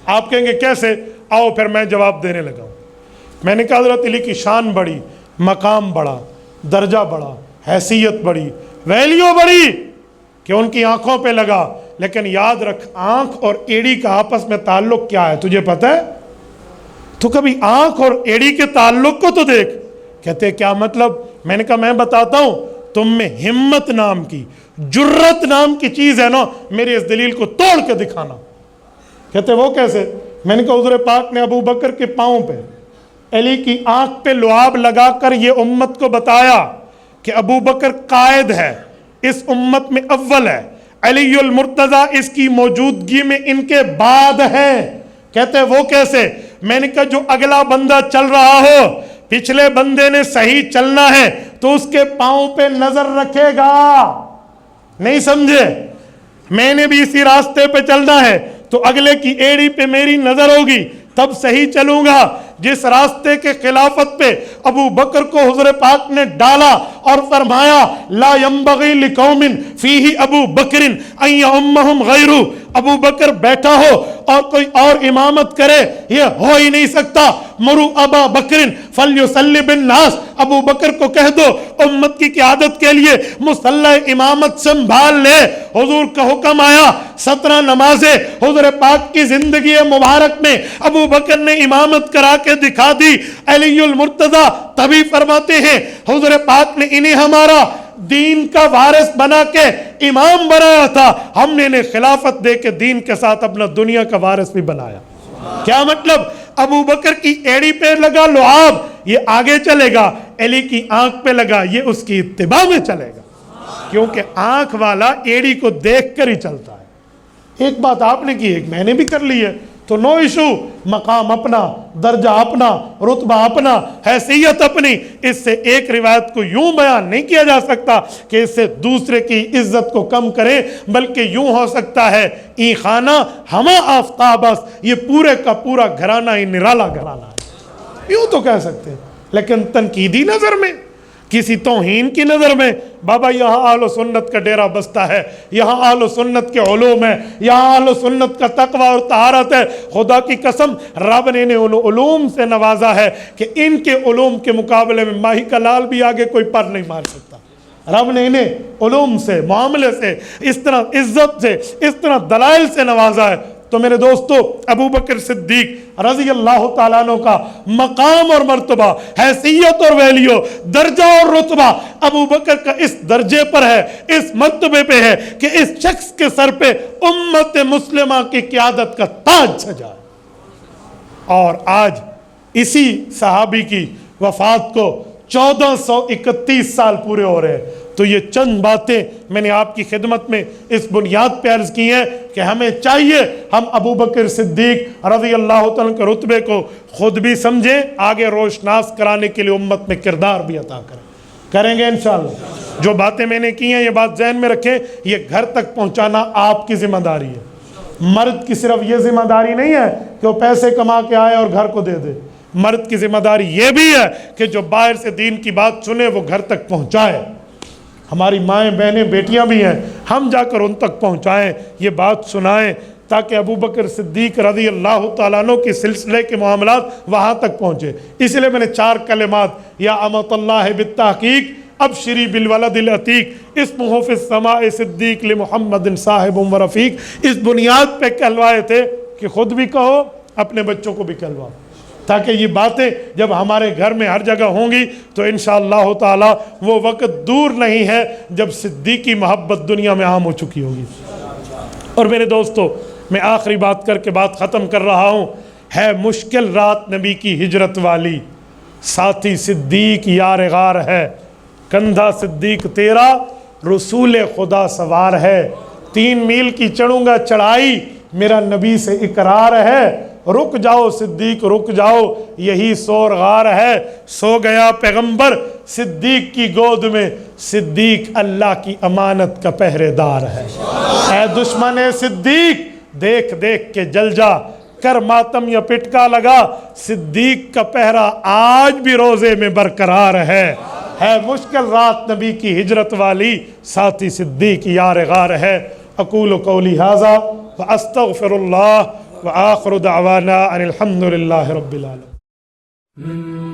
آپ کہیں گے کیسے؟ آؤ پھر میں جواب دینے لگا ہوں۔ میں نے کہا حضرت علی کی شان بڑی، مقام بڑا، درجہ بڑا، حیثیت بڑی، ویلیو بڑی کہ ان کی آنکھوں پہ لگا، لیکن یاد رکھ آنکھ اور ایڑی کا آپس میں تعلق کیا ہے تجھے پتہ ہے؟ تو کبھی آنکھ اور ایڑی کے تعلق کو تو دیکھ۔ کہتے کیا مطلب؟ میں نے کہا میں بتاتا ہوں، تم میں ہمت نام کی، جرت نام کی چیز ہے نا، میری اس دلیل کو توڑ کے دکھانا۔ کہتے وہ کیسے؟ میں نے کہا حضور پاک نے ابو بکر کے پاؤں پہ، علی کی آنکھ پہ لعاب لگا کر یہ امت کو بتایا کہ ابو بکر قائد ہے، اس امت میں اول ہے، علی المرتضیٰ اس کی موجودگی میں ان کے بعد ہے۔ کہتے وہ کیسے؟ میں نے کہا جو اگلا بندہ چل رہا ہو، پچھلے بندے نے صحیح چلنا ہے تو اس کے پاؤں پہ نظر رکھے گا۔ نہیں سمجھے؟ میں نے بھی اسی راستے پہ چلنا ہے تو اگلے کی ایڑی پہ میری نظر ہوگی، تب صحیح چلوں گا۔ جس راستے کے خلافت پہ ابو بکر کو حضور پاک نے ڈالا اور فرمایا لا ينبغي لقوم فیہ ابو بکر ان یؤمہم غیرہ، ابو بکر بیٹھا ہو اور کوئی اور امامت کرے یہ ہو ہی نہیں سکتا۔ مرو ابا بکر فلیصلی بالناس، ابو بکر کو کہہ دو امت کی قیادت کے لیے مصلی امامت سنبھال لے۔ حضور کا حکم آیا، 17 نمازیں حضور پاک کی زندگی مبارک میں ابو بکر نے امامت کرا کے دکھا دی۔ علی المرتضیٰ تبھی فرماتے ہیں حضور پاک نے انہیں ہمارا دین کا وارث بنا کے امام بنایا تھا، ہم نے انہیں خلافت دے کے دین کے ساتھ اپنا دنیا کا وارث بھی بنایا۔ کیا مطلب؟ ابو بکر کی ایڑی پہ لگا لعاب، یہ آگے چلے گا، علی کی آنکھ پہ لگا، یہ اس کی اتباع میں چلے گا، کیونکہ آنکھ والا ایڑی کو دیکھ کر ہی چلتا ہے۔ ایک بات آپ نے کی، ایک میں نے بھی کر لی ہے، تو نو ایشو، مقام اپنا، درجہ اپنا، رتبہ اپنا، حیثیت اپنی۔ اس سے ایک روایت کو یوں بیان نہیں کیا جا سکتا کہ اس سے دوسرے کی عزت کو کم کرے، بلکہ یوں ہو سکتا ہے ای خانہ ہما آفتابس، یہ پورے کا پورا گھرانہ ہی نرالا گھرانہ ہے، یوں تو کہہ سکتے ہیں۔ لیکن تنقیدی نظر میں، کسی توہین کی نظر میں، بابا یہاں اہل و سنت کا ڈیرہ بستا ہے، یہاں اہل و سنت کے علوم ہے، یہاں اہل و سنت کا تقوی اور طہارت ہے۔ خدا کی قسم رب نے انہیں ان علوم سے نوازا ہے کہ ان کے علوم کے مقابلے میں ماہی کا لال بھی آگے کوئی پر نہیں مار سکتا۔ رب نے انہیں علوم سے، معاملے سے، اس طرح عزت سے، اس طرح دلائل سے نوازا ہے۔ تو میرے دوستو، ابو بکر صدیق رضی اللہ تعالیٰ عنہ کا مقام اور مرتبہ، حیثیت اور ویلیو، درجہ اور رتبہ ابو بکر کا اس درجے پر ہے، اس مرتبے پہ ہے کہ اس شخص کے سر پہ امت مسلمہ کی قیادت کا تاج سجا ہے۔ اور آج اسی صحابی کی وفات کو 1431 سال پورے ہو رہے ہیں۔ تو یہ چند باتیں میں نے آپ کی خدمت میں اس بنیاد پہ عرض کی ہیں کہ ہمیں چاہیے ہم ابو بکر صدیق رضی اللہ تعالیٰ کے رتبے کو خود بھی سمجھیں، آگے روشناس کرانے کے لیے امت میں کردار بھی عطا کریں گے انشاءاللہ۔ جو باتیں میں نے کی ہیں یہ بات ذہن میں رکھیں، یہ گھر تک پہنچانا آپ کی ذمہ داری ہے۔ مرد کی صرف یہ ذمہ داری نہیں ہے کہ وہ پیسے کما کے آئے اور گھر کو دے دے، مرد کی ذمہ داری یہ بھی ہے کہ جو باہر سے دین کی بات سنے وہ گھر تک پہنچائے۔ ہماری مائیں بہنیں بیٹیاں بھی ہیں، ہم جا کر ان تک پہنچائیں، یہ بات سنائیں تاکہ ابو بکر صدیق رضی اللہ تعالیٰ عنہ کے سلسلے کے معاملات وہاں تک پہنچے۔ اس لیے میں نے 4 کلمات یا امۃ اللہ بالتحقیق ابشری بالولد العتیق اسمہ فی السماء صدیق لمحمد صاحب و رفیق، اس بنیاد پہ کہلوائے تھے کہ خود بھی کہو اپنے بچوں کو بھی کہلواؤ، تاکہ یہ باتیں جب ہمارے گھر میں ہر جگہ ہوں گی تو انشاءاللہ تعالی وہ وقت دور نہیں ہے جب صدیقی محبت دنیا میں عام ہو چکی ہوگی۔ اور میرے دوستو، میں آخری بات کر کے بات ختم کر رہا ہوں، ہے مشکل رات نبی کی ہجرت والی، ساتھی صدیق یار غار ہے، کندھا صدیق تیرا رسول خدا سوار ہے، 3 میل کی چڑھوں گا چڑھائی میرا نبی سے اقرار ہے، رک جاؤ صدیق رک جاؤ یہی سور غار ہے، سو گیا پیغمبر صدیق کی گود میں، صدیق اللہ کی امانت کا پہرے دار ہے۔ اے دشمن صدیق دیکھ دیکھ کے جل جا، کر ماتم یا پٹکا لگا، صدیق کا پہرا آج بھی روزے میں برقرار ہے مشکل رات نبی کی ہجرت والی، ساتھی صدیق یار غار ہے۔ اقول قولی ھذا واستغفر اللہ وآخر دعوانا ان الحمد للہ رب العالمین۔